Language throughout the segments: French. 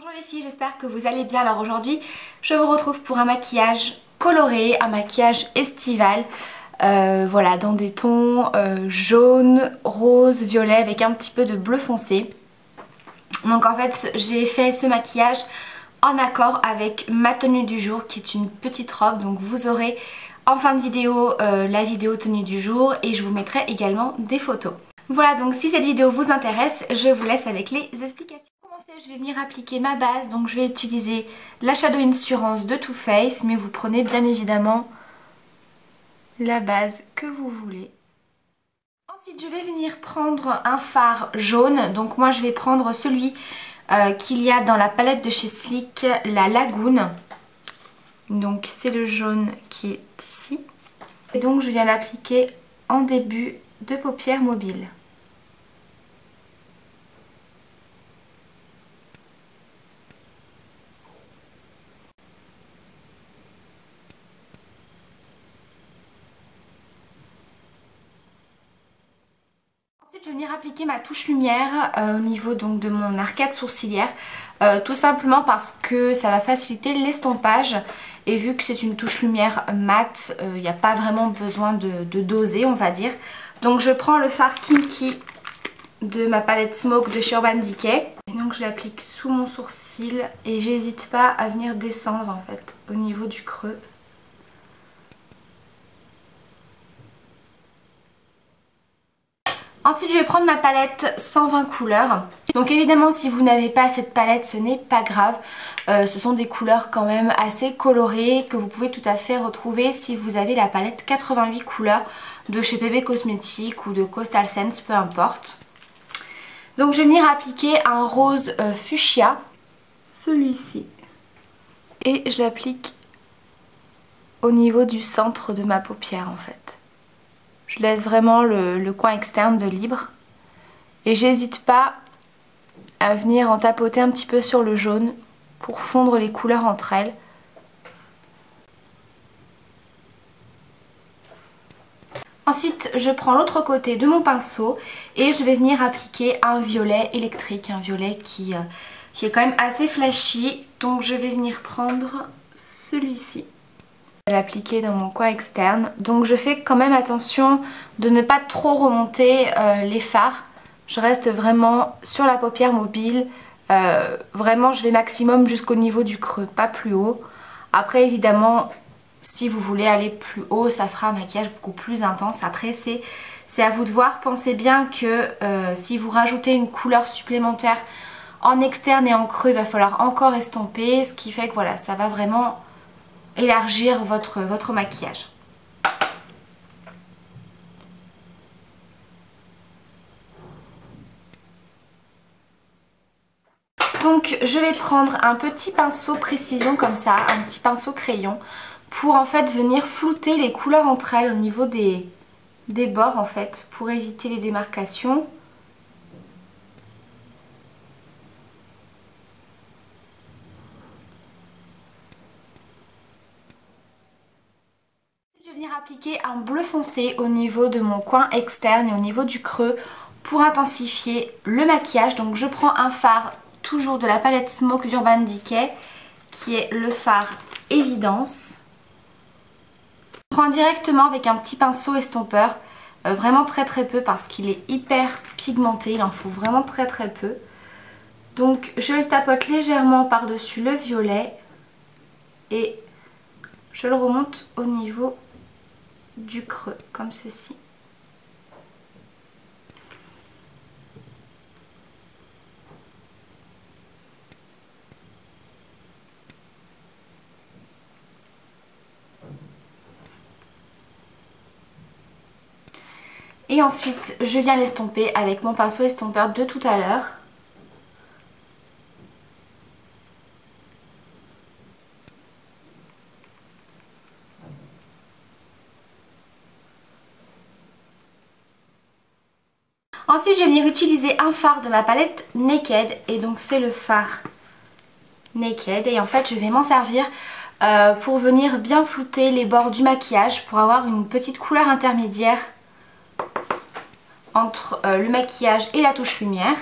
Bonjour les filles, j'espère que vous allez bien. Alors aujourd'hui, je vous retrouve pour un maquillage coloré, un maquillage estival. Voilà, dans des tons jaune, rose, violet avec un petit peu de bleu foncé. Donc en fait, j'ai fait ce maquillage en accord avec ma tenue du jour qui est une petite robe. Donc vous aurez en fin de vidéo la vidéo tenue du jour et je vous mettrai également des photos. Voilà, donc si cette vidéo vous intéresse, je vous laisse avec les explications. Pour commencer, je vais venir appliquer ma base. Donc je vais utiliser la Shadow Insurance de Too Faced, mais vous prenez bien évidemment la base que vous voulez. Ensuite, je vais venir prendre un fard jaune. Donc moi, je vais prendre celui qu'il y a dans la palette de chez Sleek, la Lagoon. Donc c'est le jaune qui est ici. Et donc je viens l'appliquer en début de paupière mobile. Ensuite, je vais venir appliquer ma touche lumière au niveau donc de mon arcade sourcilière. Tout simplement parce que ça va faciliter l'estompage. Et vu que c'est une touche lumière mat, il n'y a pas vraiment besoin de doser, on va dire. Donc je prends le fard Kinky de ma palette Smoke de chez Urban Decay. Et donc je l'applique sous mon sourcil et j'hésite pas à venir descendre en fait au niveau du creux. Ensuite, je vais prendre ma palette 120 couleurs. Donc évidemment, si vous n'avez pas cette palette, ce n'est pas grave. Ce sont des couleurs quand même assez colorées que vous pouvez tout à fait retrouver si vous avez la palette 88 couleurs de chez PB Cosmetics ou de Coastal Scents, peu importe. Donc je vais venir appliquer un rose fuchsia, celui-ci. Et je l'applique au niveau du centre de ma paupière en fait. Je laisse vraiment le coin externe de libre. Et j'hésite pas à venir en tapoter un petit peu sur le jaune pour fondre les couleurs entre elles. Ensuite, je prends l'autre côté de mon pinceau et je vais venir appliquer un violet électrique. Un violet qui est quand même assez flashy. Donc je vais venir prendre celui-ci. L'appliquer dans mon coin externe. Donc je fais quand même attention de ne pas trop remonter les fards. Je reste vraiment sur la paupière mobile. Vraiment je vais maximum jusqu'au niveau du creux, pas plus haut. Après évidemment si vous voulez aller plus haut, ça fera un maquillage beaucoup plus intense. Après c'est à vous de voir. Pensez bien que si vous rajoutez une couleur supplémentaire en externe et en creux, il va falloir encore estomper. Ce qui fait que voilà, ça va vraiment élargir votre maquillage. Donc je vais prendre un petit pinceau précision comme ça, un petit pinceau crayon pour en fait venir flouter les couleurs entre elles au niveau des bords en fait pour éviter les démarcations. Je vais venir appliquer un bleu foncé au niveau de mon coin externe et au niveau du creux pour intensifier le maquillage. Donc je prends un fard toujours de la palette Smoke d'Urban Decay qui est le fard Évidence. Je prends directement avec un petit pinceau estompeur, vraiment très peu parce qu'il est hyper pigmenté, il en faut vraiment très peu. Donc je le tapote légèrement par-dessus le violet et je le remonte au niveau du creux comme ceci. Et ensuite je viens l'estomper avec mon pinceau estompeur de tout à l'heure. Ensuite je vais venir utiliser un fard de ma palette Naked et donc c'est le fard Naked et en fait je vais m'en servir pour venir bien flouter les bords du maquillage pour avoir une petite couleur intermédiaire entre le maquillage et la touche lumière.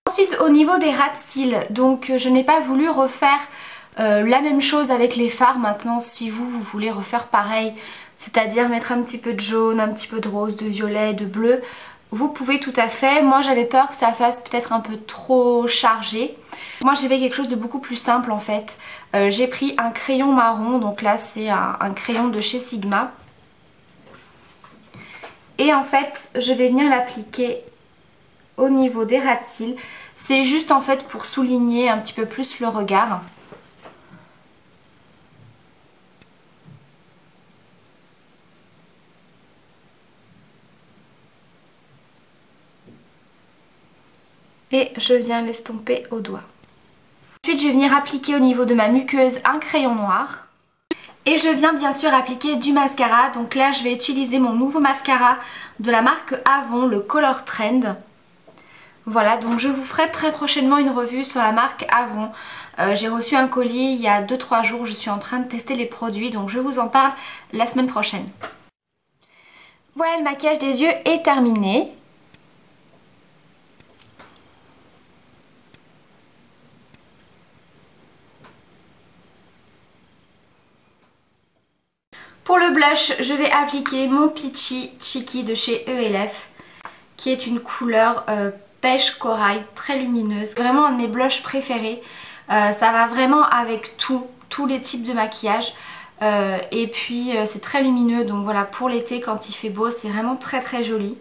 Ensuite au niveau des ras de cils, donc je n'ai pas voulu refaire la même chose avec les fards. Maintenant si vous voulez refaire pareil, c'est-à-dire mettre un petit peu de jaune, un petit peu de rose, de violet, de bleu, vous pouvez tout à fait. Moi j'avais peur que ça fasse peut-être un peu trop chargé. Moi j'ai fait quelque chose de beaucoup plus simple en fait. J'ai pris un crayon marron, donc là c'est un crayon de chez Sigma. Et en fait je vais venir l'appliquer au niveau des ras de cils. C'est juste en fait pour souligner un petit peu plus le regard. Et je viens l'estomper au doigt. Ensuite je vais venir appliquer au niveau de ma muqueuse un crayon noir. Et je viens bien sûr appliquer du mascara. Donc là je vais utiliser mon nouveau mascara de la marque Avon, le Color Trend. Voilà, donc je vous ferai très prochainement une revue sur la marque Avon. J'ai reçu un colis il y a 2-3 jours, je suis en train de tester les produits, donc je vous en parle la semaine prochaine. Voilà, le maquillage des yeux est terminé. Pour le blush, je vais appliquer mon Peachy Cheeky de chez ELF, qui est une couleur beige corail, très lumineuse. Vraiment un de mes blushs préférés. Ça va vraiment avec tous les types de maquillage. Et puis c'est très lumineux, donc voilà, pour l'été quand il fait beau, c'est vraiment très très joli.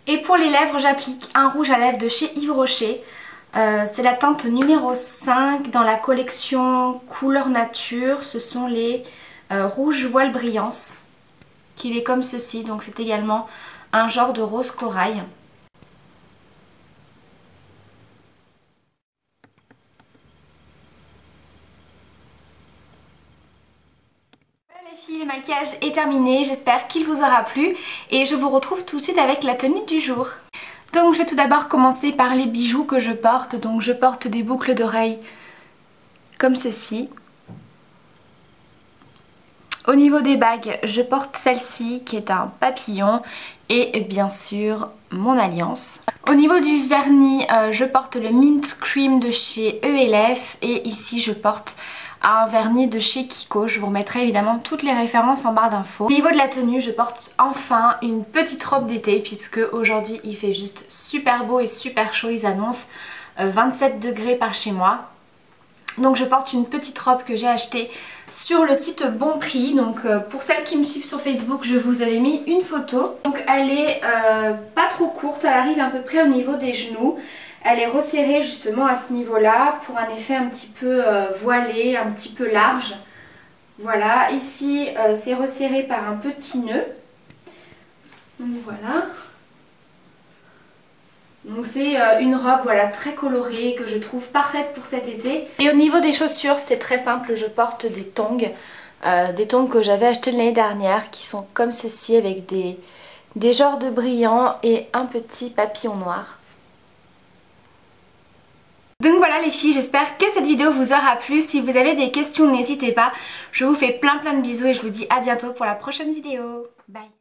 Et pour les lèvres, j'applique un rouge à lèvres de chez Yves Rocher. C'est la teinte numéro 5 dans la collection Couleur Nature. Ce sont les rouges voile brillance. Qu'il est comme ceci, donc c'est également un genre de rose corail. Les filles, le maquillage est terminé, j'espère qu'il vous aura plu et je vous retrouve tout de suite avec la tenue du jour. Donc je vais tout d'abord commencer par les bijoux que je porte. Donc je porte des boucles d'oreilles comme ceci. Au niveau des bagues, je porte celle-ci qui est un papillon et bien sûr mon alliance. Au niveau du vernis, je porte le Mint Cream de chez ELF et ici je porte un vernis de chez Kiko. Je vous remettrai évidemment toutes les références en barre d'infos. Au niveau de la tenue, je porte enfin une petite robe d'été puisque aujourd'hui il fait juste super beau et super chaud. Ils annoncent 27 degrés par chez moi. Donc je porte une petite robe que j'ai achetée sur le site Bon Prix. Donc pour celles qui me suivent sur Facebook, je vous avais mis une photo. Donc elle est pas trop courte, elle arrive à peu près au niveau des genoux. Elle est resserrée justement à ce niveau-là pour un effet un petit peu voilé, un petit peu large. Voilà, ici c'est resserré par un petit nœud. Donc voilà. Donc c'est une robe voilà, très colorée que je trouve parfaite pour cet été. Et au niveau des chaussures, c'est très simple, je porte des tongs. Des tongs que j'avais achetés l'année dernière qui sont comme ceci avec des genres de brillants et un petit papillon noir. Donc voilà les filles, j'espère que cette vidéo vous aura plu. Si vous avez des questions, n'hésitez pas. Je vous fais plein de bisous et je vous dis à bientôt pour la prochaine vidéo. Bye!